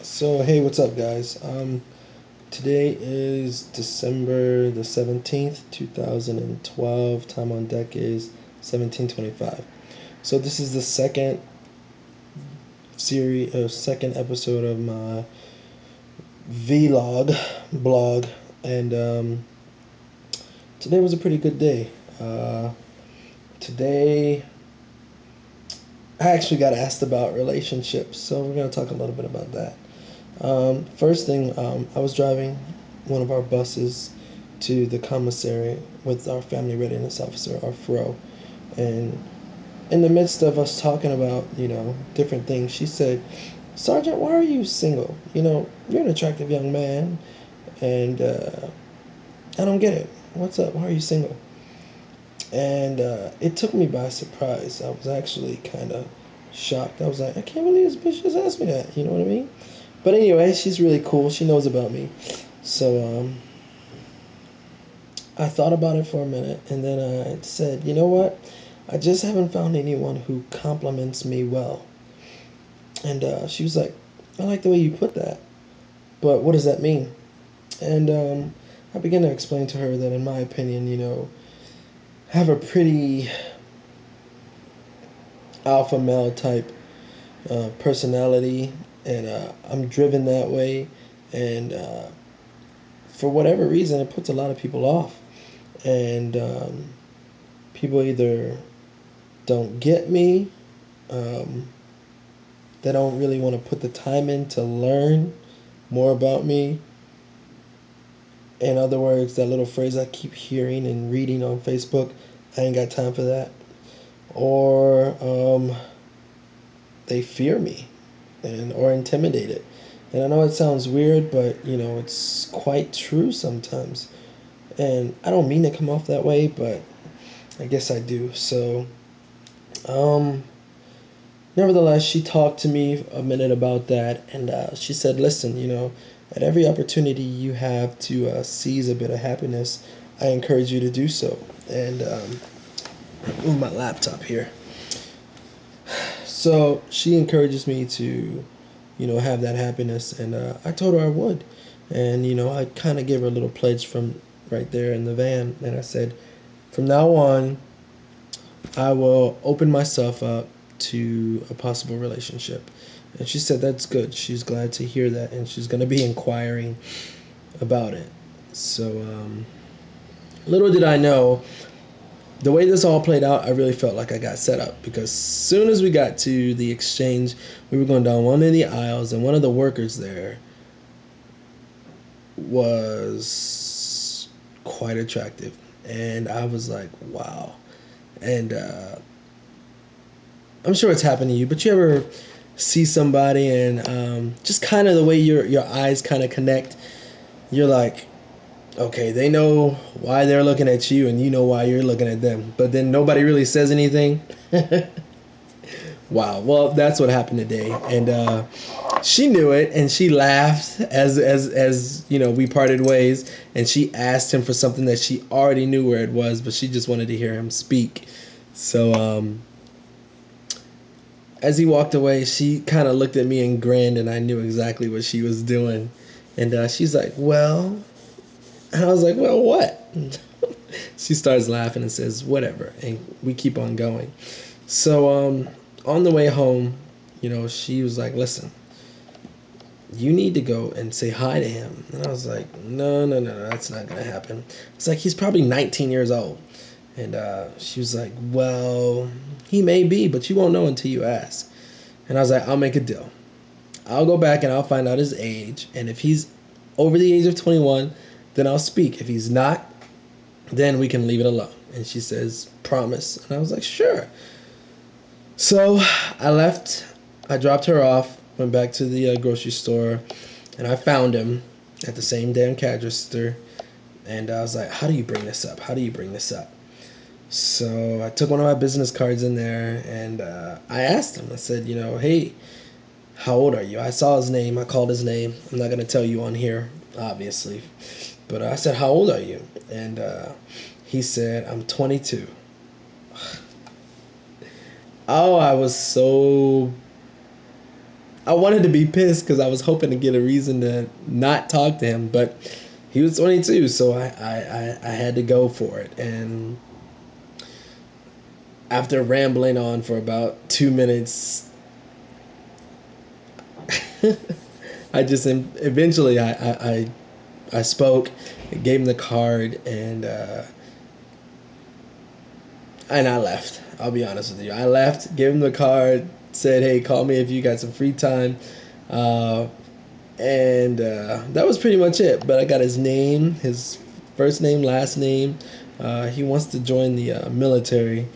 So hey, what's up, guys? Today is December the 17th, 2012. Time on deck is 17:25. So this is the second episode of my vlog blog, and today was a pretty good day. Today I actually got asked about relationships, so we're gonna talk a little bit about that. First thing, I was driving one of our buses to the commissary with our family readiness officer, our FRO, and in the midst of us talking about, different things, she said, "Sergeant, why are you single? You're an attractive young man, and I don't get it. What's up? Why are you single?" And it took me by surprise. I was actually kind of shocked. I was like, I can't believe this bitch just asked me that. You know what I mean? But anyway, she's really cool. She knows about me. So I thought about it for a minute, and then I said, you know what? I just haven't found anyone who compliments me well. And she was like, I like the way you put that, but what does that mean? And I began to explain to her that, in my opinion, I have a pretty alpha male type personality, and I'm driven that way. And for whatever reason, it puts a lot of people off. And people either don't get me, um, they don't really want to put the time in to learn more about me. In other words, that little phrase I keep hearing and reading on Facebook, I ain't got time for that. Or they fear me and or intimidated. And I know it sounds weird, but it's quite true sometimes. And I don't mean to come off that way, but I guess I do. So, um, nevertheless, she talked to me a minute about that, and she said, "Listen, at every opportunity you have to seize a bit of happiness, I encourage you to do so." And move my laptop here. So she encourages me to, have that happiness, and I told her I would, and I kind of gave her a little pledge from right there in the van, and I said, from now on, I will open myself up to a possible relationship. And she said that's good. She's glad to hear that, and she's going to be inquiring about it. So, little did I know, the way this all played out, I really felt like I got set up because as soon as we got to the exchange, we were going down one of the aisles, and one of the workers there was quite attractive. And I was like, wow. And I'm sure it's happened to you, but you ever see somebody and just kind of the way your eyes kind of connect, you're like, okay, they know why they're looking at you, and you know why you're looking at them, but then nobody really says anything. Wow. Well, that's what happened today, and she knew it, and she laughed as we parted ways, and she asked him for something that she already knew where it was, but she just wanted to hear him speak. So as he walked away, she kind of looked at me and grinned, and I knew exactly what she was doing. And she's like, "Well," and I was like, "Well, what?" She starts laughing and says, "Whatever," and we keep on going. So on the way home, she was like, "Listen, you need to go and say hi to him." And I was like, "No, no, no, no, that's not gonna happen." It's like he's probably 19 years old. And she was like, "Well, he may be, but you won't know until you ask." And I was like, "I'll make a deal. I'll go back and I'll find out his age. And if he's over the age of 21, then I'll speak. If he's not, then we can leave it alone." And she says, "Promise?" And I was like, "Sure." So I left. I dropped her off, went back to the grocery store, and I found him at the same damn cash register. And I was like, "How do you bring this up? How do you bring this up?" So I took one of my business cards in there, and I asked him. I said, "Hey, how old are you?" I saw his name. I called his name. I'm not going to tell you on here, obviously. But I said, "How old are you?" And he said, "I'm 22." Oh, I was so I wanted to be pissed because I was hoping to get a reason to not talk to him, but he was 22, so I had to go for it. And after rambling on for about 2 minutes, I just eventually I spoke, gave him the card, and I left. I'll be honest with you. I left, gave him the card, said, "Hey, call me if you got some free time," uh, and that was pretty much it. But I got his name, his first name, last name. He wants to join the military,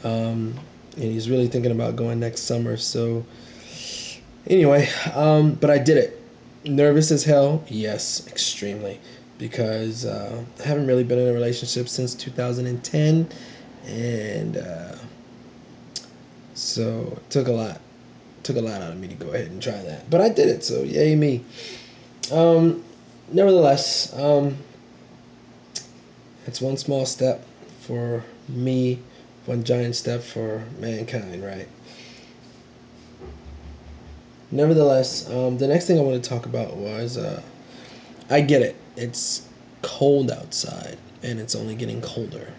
and he's really thinking about going next summer. So anyway, but I did it. Nervous as hell, yes, extremely, because I haven't really been in a relationship since 2010, and so it took a lot out of me to go ahead and try that. But I did it, so yay me. Um, Nevertheless, it's one small step for me, one giant step for mankind, right? Nevertheless, the next thing I want to talk about was I get it. It's cold outside and it's only getting colder.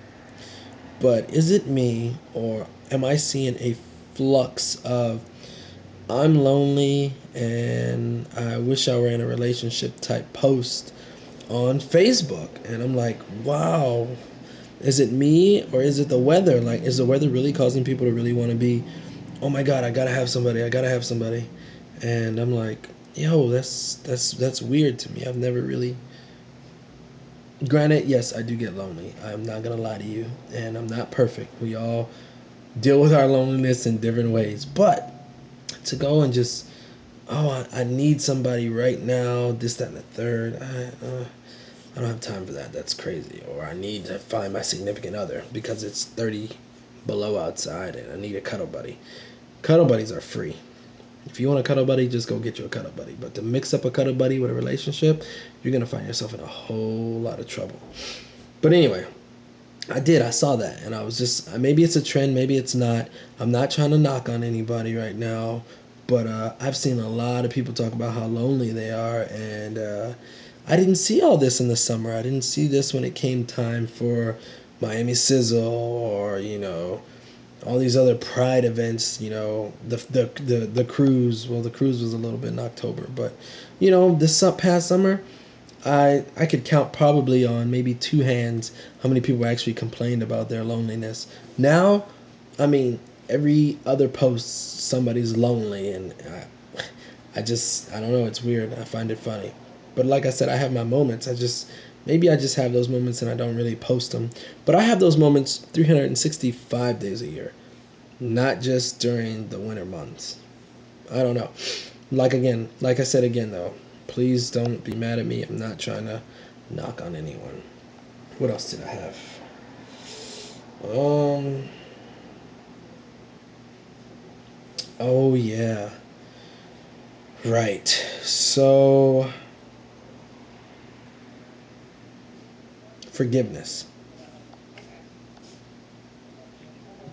But is it me or am I seeing a flux of I'm lonely and I wish I were in a relationship type post on Facebook? And I'm like, wow, is it me or is it the weather? Like, is the weather really causing people to really want to be, oh my God, I gotta have somebody, I gotta have somebody? And I'm like, yo, that's weird to me. I've never really. Granted, yes, I do get lonely. I'm not gonna lie to you, and I'm not perfect. We all deal with our loneliness in different ways. But to go and just, oh, I need somebody right now, this, that, and the third. I don't have time for that. That's crazy. Or I need to find my significant other because it's 30 below outside and I need a cuddle buddy. Cuddle buddies are free. If you want a cuddle buddy, just go get you a cuddle buddy. But to mix up a cuddle buddy with a relationship, you're gonna find yourself in a whole lot of trouble. But anyway, I did. I saw that, and I was just maybe it's a trend, maybe it's not. I'm not trying to knock on anybody right now, but I've seen a lot of people talk about how lonely they are, and I didn't see all this in the summer. I didn't see this when it came time for Miami Sizzle or all these other pride events, the cruise. Well, the cruise was a little bit in October, but this past summer, I could count probably on maybe two hands how many people actually complained about their loneliness. Now, I mean, every other post somebody's lonely, and I don't know. It's weird. I find it funny, but like I said, I have my moments. Maybe I just have those moments and I don't really post them. But I have those moments 365 days a year, not just during the winter months. I don't know. Like I said again though, please don't be mad at me. I'm not trying to knock on anyone. What else did I have? Um oh yeah. Right. So forgiveness.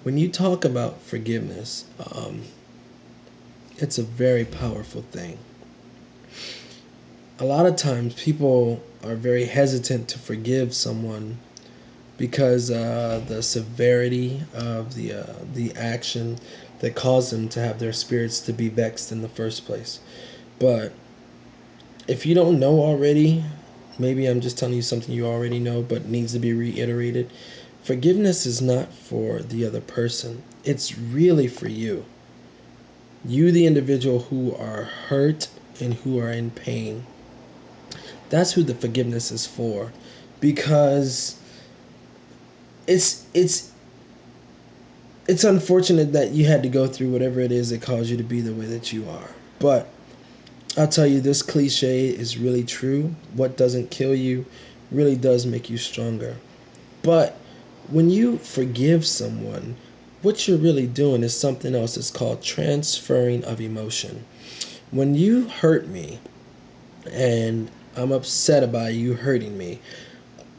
When you talk about forgiveness, it's a very powerful thing. A lot of times people are very hesitant to forgive someone because the severity of the action that caused them to have their spirits to be vexed in the first place. But if you don't know already, maybe I'm just telling you something you already know but needs to be reiterated. Forgiveness is not for the other person. It's really for you. You, the individual who are hurt and who are in pain. That's who the forgiveness is for, because it's it's unfortunate that you had to go through whatever it is that caused you to be the way that you are. But I'll tell you, this cliche is really true. What doesn't kill you really does make you stronger. But when you forgive someone, what you're really doing is something else. It's called transferring of emotion. When you hurt me and I'm upset about you hurting me,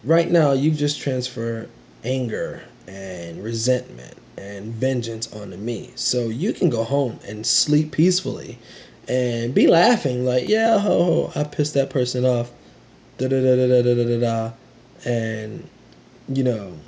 right now you've just transferred anger and resentment and vengeance onto me. So you can go home and sleep peacefully and be laughing like, yeah, ho ho, I pissed that person off, da da da da da da da da, and you know,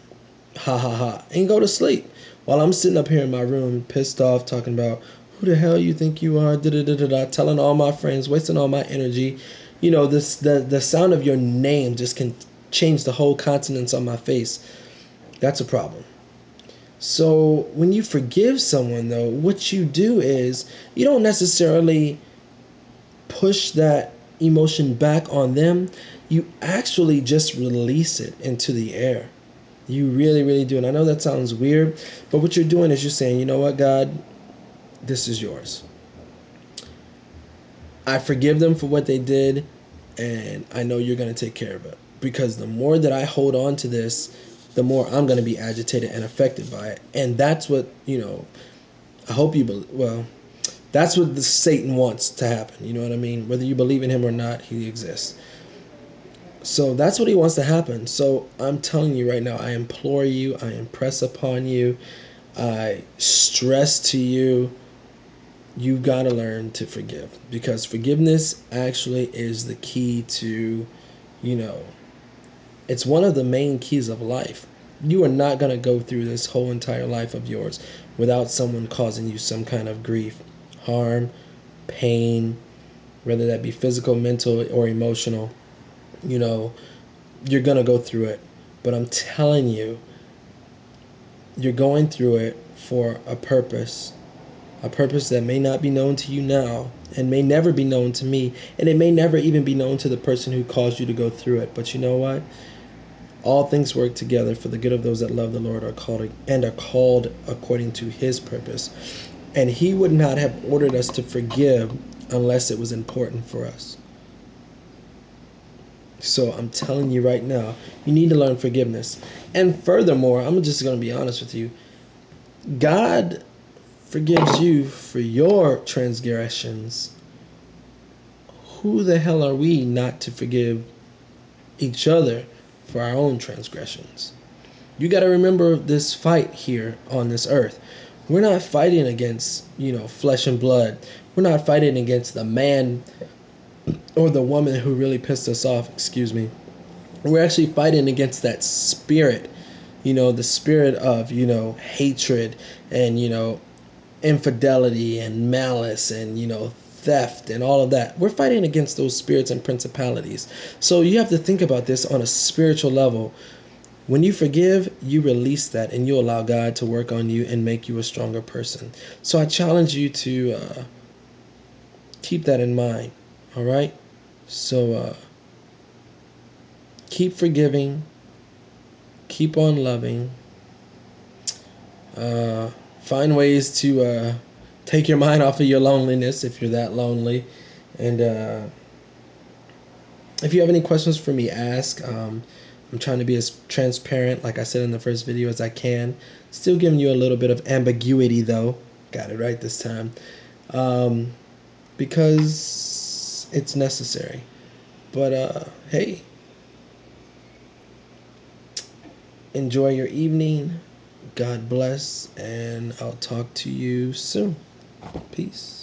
ha ha ha, and go to sleep. While I'm sitting up here in my room, pissed off, talking about who the hell you think you are, da da da da da, telling all my friends, wasting all my energy. You know, this the sound of your name just can change the whole countenance on my face. That's a problem. So when you forgive someone, though, what you do is you don't necessarily push that emotion back on them. You actually just release it into the air. You really, really do. And I know that sounds weird, but what you're doing is you're saying, you know what, God, this is yours. I forgive them for what they did, and I know you're going to take care of it. Because the more that I hold on to this, the more I'm going to be agitated and affected by it. And that's what, I hope you believe. Well, that's what the Satan wants to happen. You know what I mean? Whether you believe in him or not, he exists. So that's what he wants to happen. So I'm telling you right now, I implore you, I impress upon you, I stress to you, you've got to learn to forgive, because forgiveness actually is the key to, you know, it's one of the main keys of life. You are not going to go through this whole entire life of yours without someone causing you some kind of grief, harm, pain, whether that be physical, mental, or emotional. You know, you're going to go through it. But I'm telling you, you're going through it for a purpose that may not be known to you now and may never be known to me, and it may never even be known to the person who caused you to go through it. But you know what? All things work together for the good of those that love the Lord are called according to his purpose. And he would not have ordered us to forgive unless it was important for us. So I'm telling you right now, you need to learn forgiveness. And furthermore, I'm just going to be honest with you. God forgives you for your transgressions. Who the hell are we not to forgive each other for our own transgressions? You got to remember this fight here on this earth. We're not fighting against, flesh and blood. We're not fighting against the man or the woman who really pissed us off, excuse me. We're actually fighting against that spirit, the spirit of, hatred and, infidelity and malice and, theft and all of that. We're fighting against those spirits and principalities. So you have to think about this on a spiritual level. When you forgive, you release that and you allow God to work on you and make you a stronger person. So I challenge you to keep that in mind. All right? So keep forgiving, keep on loving, uh, find ways to take your mind off of your loneliness if you're that lonely. And if you have any questions for me, ask. I'm trying to be as transparent, like I said in the first video, as I can. Still giving you a little bit of ambiguity, though. Got it right this time. Because it's necessary. But, hey, enjoy your evening. God bless, and I'll talk to you soon. Peace.